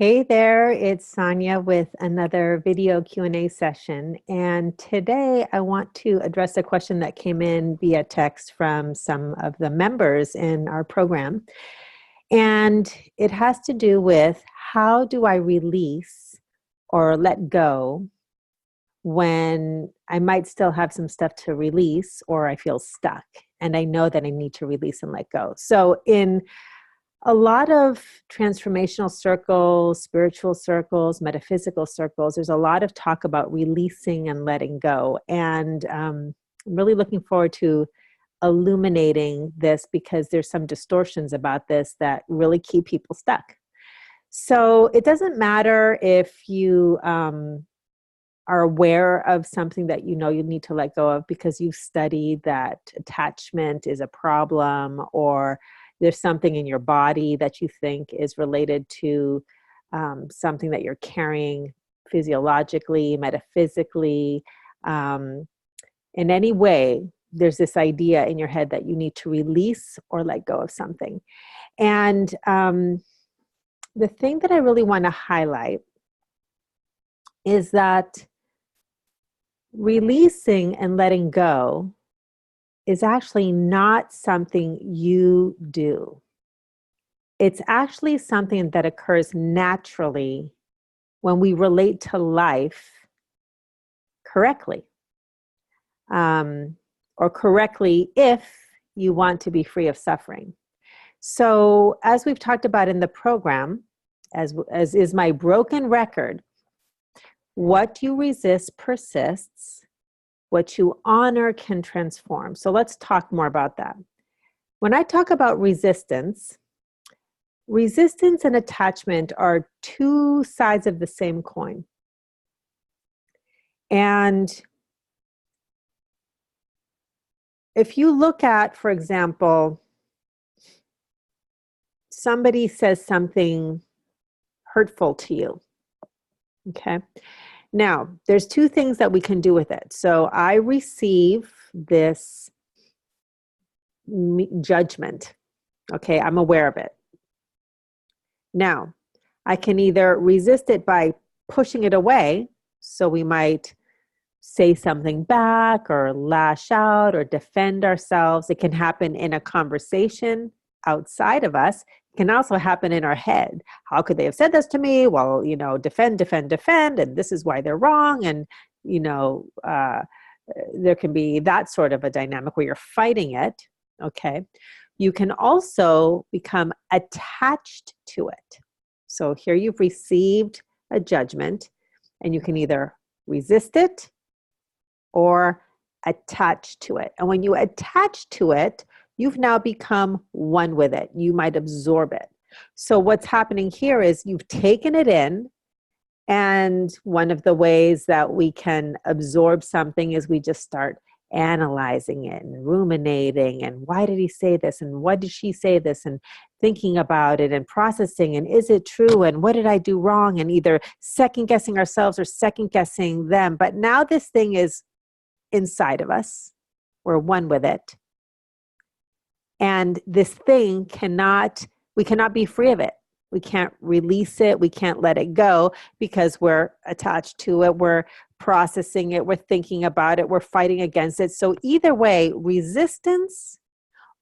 Hey there, it's Sonia with another video Q&A session. And today I want to address a question that came in via text from some of the members in our program. And it has to do with how do I release or let go when I might still have some stuff to release or I feel stuck and I know that I need to release and let go. So in a lot of transformational circles, spiritual circles, metaphysical circles, there's a lot of talk about releasing and letting go. And I'm really looking forward to illuminating this because there's some distortions about this that really keep people stuck. So it doesn't matter if you are aware of something that you know you need to let go of because you studied that attachment is a problem, or there's something in your body that you think is related to something that you're carrying physiologically, metaphysically, in any way. There's this idea in your head that you need to release or let go of something. And the thing that I really want to highlight is that releasing and letting go is actually not something you do. It's actually something that occurs naturally when we relate to life correctly. Or correctly if you want to be free of suffering. So as we've talked about in the program, as is my broken record, what you resist persists. What you honor can transform. So let's talk more about that. When I talk about resistance, resistance and attachment are two sides of the same coin. And if you look at, for example, somebody says something hurtful to you, okay? Now, there's two things that we can do with it. So I receive this judgment, okay? I'm aware of it. Now, I can either resist it by pushing it away, so we might say something back or lash out or defend ourselves. It can happen in a conversation outside of us. It can also happen in our head. How could they have said this to me? Well, you know, defend, and this is why they're wrong. And, you know, there can be that sort of a dynamic where you're fighting it, okay? You can also become attached to it. So here you've received a judgment, and you can either resist it or attach to it. And when you attach to it, you've now become one with it. You might absorb it. So what's happening here is you've taken it in, and one of the ways that we can absorb something is we just start analyzing it and ruminating, and why did he say this, and what did she say this, and thinking about it and processing, and is it true, and what did I do wrong, and either second guessing ourselves or second guessing them. But now this thing is inside of us. We're one with it. And this thing we cannot be free of it. We can't release it. We can't let it go because we're attached to it. We're processing it. We're thinking about it. We're fighting against it. So either way, resistance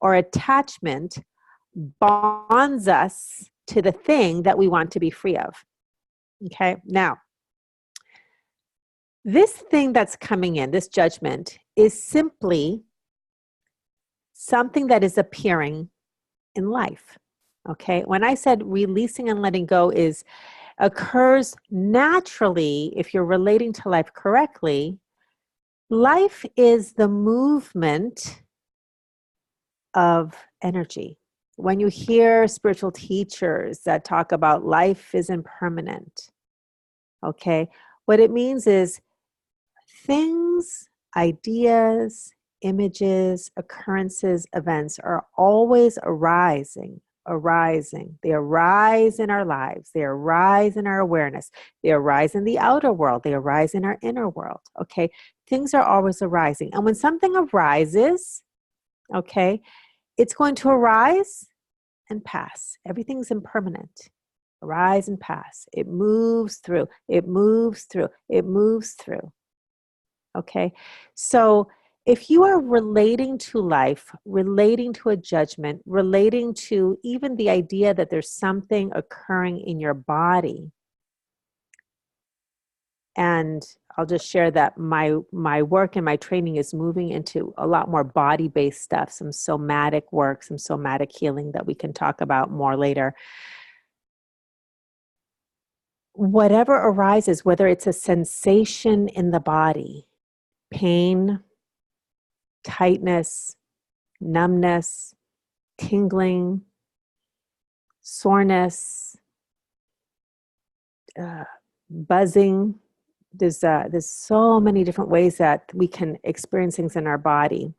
or attachment bonds us to the thing that we want to be free of. Okay, now, this thing that's coming in, this judgment, is simply something that is appearing in life. Okay, when I said releasing and letting go occurs naturally if you're relating to life correctly, life is the movement of energy. When you hear spiritual teachers that talk about life is impermanent, okay, what it means is things, ideas, images, occurrences, events are always arising. They arise in our lives. They arise in our awareness. They arise in the outer world. They arise in our inner world, okay? Things are always arising. And when something arises, okay, it's going to arise and pass. Everything's impermanent. arise and pass. It moves through, it moves through, it moves through. Okay, so if you are relating to life, relating to a judgment, relating to even the idea that there's something occurring in your body, and I'll just share that my work and my training is moving into a lot more body-based stuff, some somatic work, some somatic healing that we can talk about more later. Whatever arises, whether it's a sensation in the body, pain, tightness, numbness, tingling, soreness, buzzing. There's so many different ways that we can experience things in our body.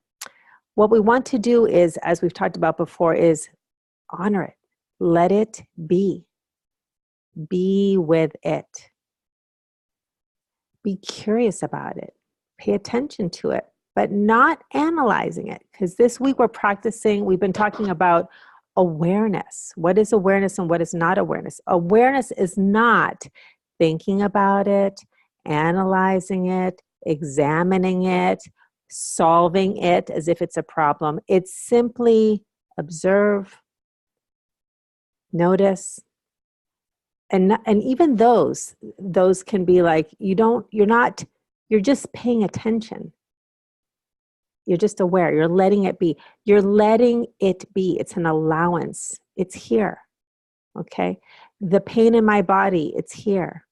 What we want to do is, as we've talked about before, is honor it. Let it be. Be with it. Be curious about it. Pay attention to it, but not analyzing it. Because this week we've been talking about awareness. What is awareness and what is not awareness? Awareness is not thinking about it, analyzing it, examining it, solving it as if it's a problem. It's simply observe, notice, and even those can be like, you're just paying attention. You're just aware. You're letting it be. You're letting it be. It's an allowance. It's here. Okay? The pain in my body, it's here.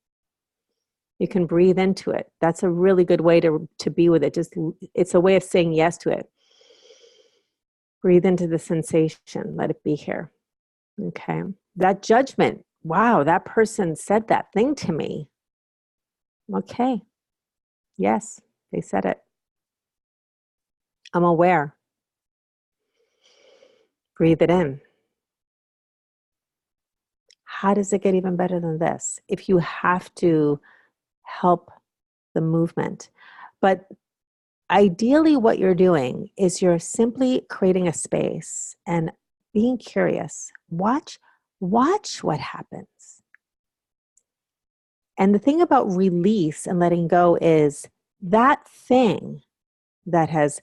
You can breathe into it. That's a really good way to be with it. It's a way of saying yes to it. Breathe into the sensation. Let it be here. Okay? That judgment. Wow, that person said that thing to me. Okay. Yes, they said it. I'm aware. Breathe it in. How does it get even better than this? If you have to help the movement. But ideally what you're doing is you're simply creating a space and being curious. Watch what happens. And the thing about release and letting go is that thing that has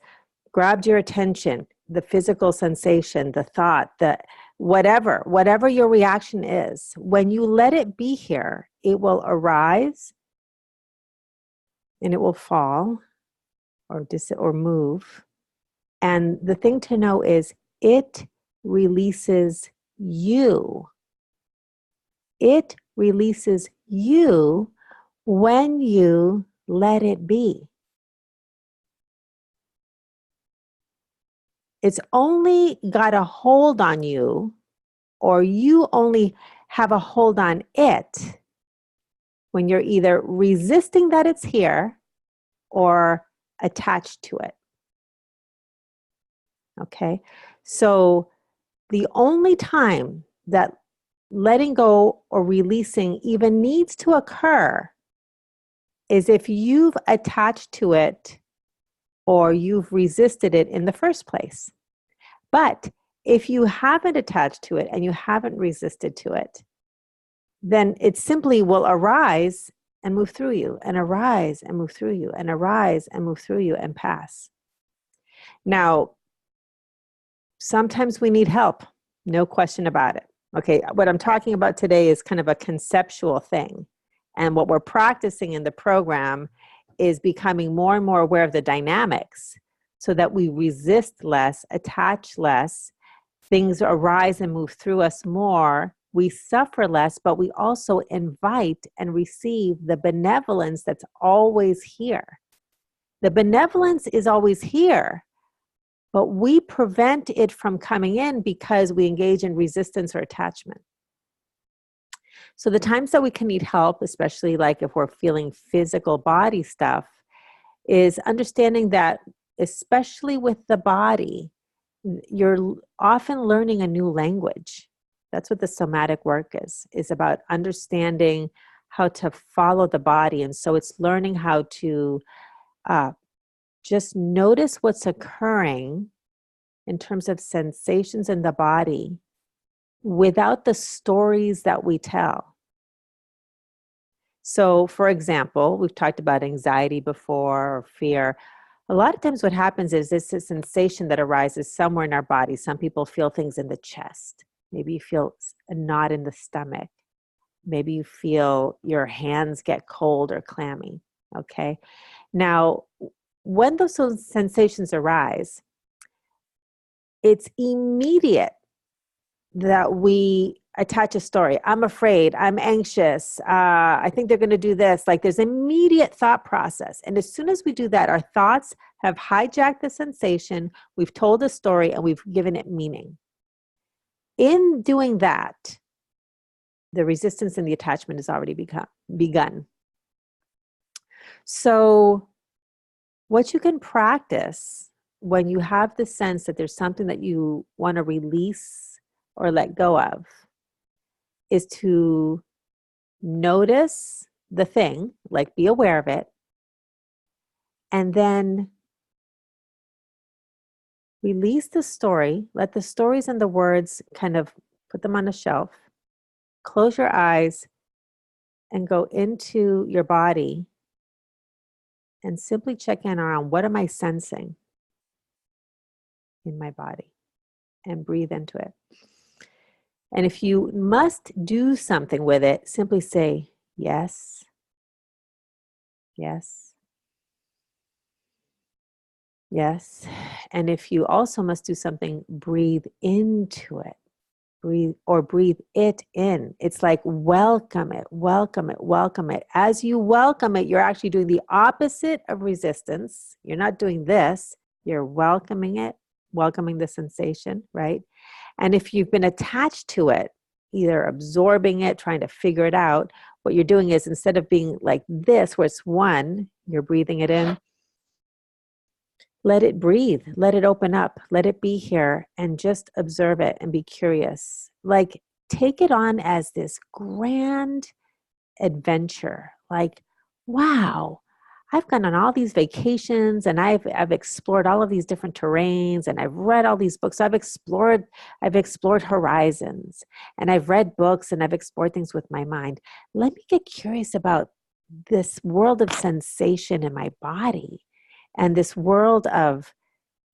grabbed your attention, the physical sensation, the thought, the whatever your reaction is, when you let it be here, it will arise and it will fall or move. And the thing to know is it releases you. It releases you when you let it be. It's only got a hold on you, or you only have a hold on it when you're either resisting that it's here or attached to it. Okay? So the only time that letting go or releasing even needs to occur is if you've attached to it or you've resisted it in the first place. But if you haven't attached to it and you haven't resisted to it, then it simply will arise and move through you, and arise and move through you, and arise and move through you and pass. Now, sometimes we need help, no question about it. Okay, what I'm talking about today is kind of a conceptual thing. And what we're practicing in the program is becoming more and more aware of the dynamics so that we resist less, attach less, things arise and move through us more, we suffer less, but we also invite and receive the benevolence that's always here. The benevolence is always here, but we prevent it from coming in because we engage in resistance or attachment. So the times that we can need help, especially like if we're feeling physical body stuff, is understanding that, especially with the body, you're often learning a new language. That's what the somatic work is about understanding how to follow the body. And so it's learning how to just notice what's occurring in terms of sensations in the body without the stories that we tell. So, for example, we've talked about anxiety before, or fear. A lot of times what happens is this a sensation that arises somewhere in our body. Some people feel things in the chest. Maybe you feel a knot in the stomach. Maybe you feel your hands get cold or clammy. Okay. Now, when those sensations arise, it's immediate that we attach a story. I'm afraid, I'm anxious, I think they're going to do this. Like there's immediate thought process. And as soon as we do that, our thoughts have hijacked the sensation, we've told a story, and we've given it meaning. In doing that, the resistance and the attachment has already begun. So what you can practice when you have the sense that there's something that you want to release or let go of is to notice the thing, like be aware of it, and then release the story. Let the stories and the words kind of put them on a shelf. Close your eyes and go into your body and simply check in around what am I sensing in my body, and breathe into it. And if you must do something with it, simply say, yes, yes, yes. And if you also must do something, breathe into it. Breathe it in. It's like welcome it, welcome it, welcome it. As you welcome it, you're actually doing the opposite of resistance. You're not doing this. You're welcoming it, welcoming the sensation, right? And if you've been attached to it, either absorbing it, trying to figure it out, what you're doing is instead of being like this, where it's one, you're breathing it in, let it breathe, let it open up, let it be here, and just observe it and be curious. Like take it on as this grand adventure. Like, wow, I've gone on all these vacations and I've explored all of these different terrains, and I've read all these books. I've explored horizons, and I've read books, and I've explored things with my mind. Let me get curious about this world of sensation in my body, and this world of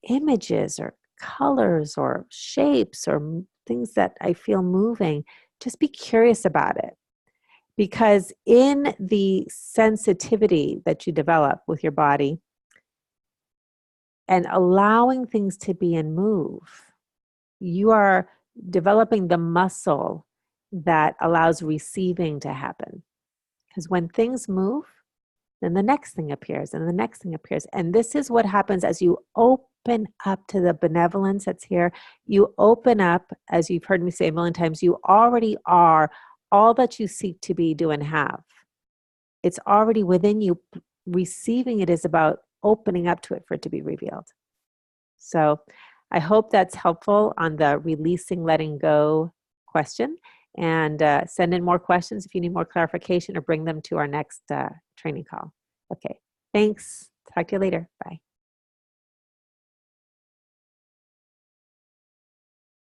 images or colors or shapes or things that I feel moving. Just be curious about it. Because in the sensitivity that you develop with your body and allowing things to be and move, you are developing the muscle that allows receiving to happen. Because when things move, then the next thing appears, and the next thing appears. And this is what happens as you open up to the benevolence that's here. You open up, as you've heard me say a million times, you already are all that you seek to be, do, and have. It's already within you. Receiving it is about opening up to it for it to be revealed. So I hope that's helpful on the releasing, letting go question. And send in more questions if you need more clarification, or bring them to our next training call. Okay, thanks. Talk to you later. Bye.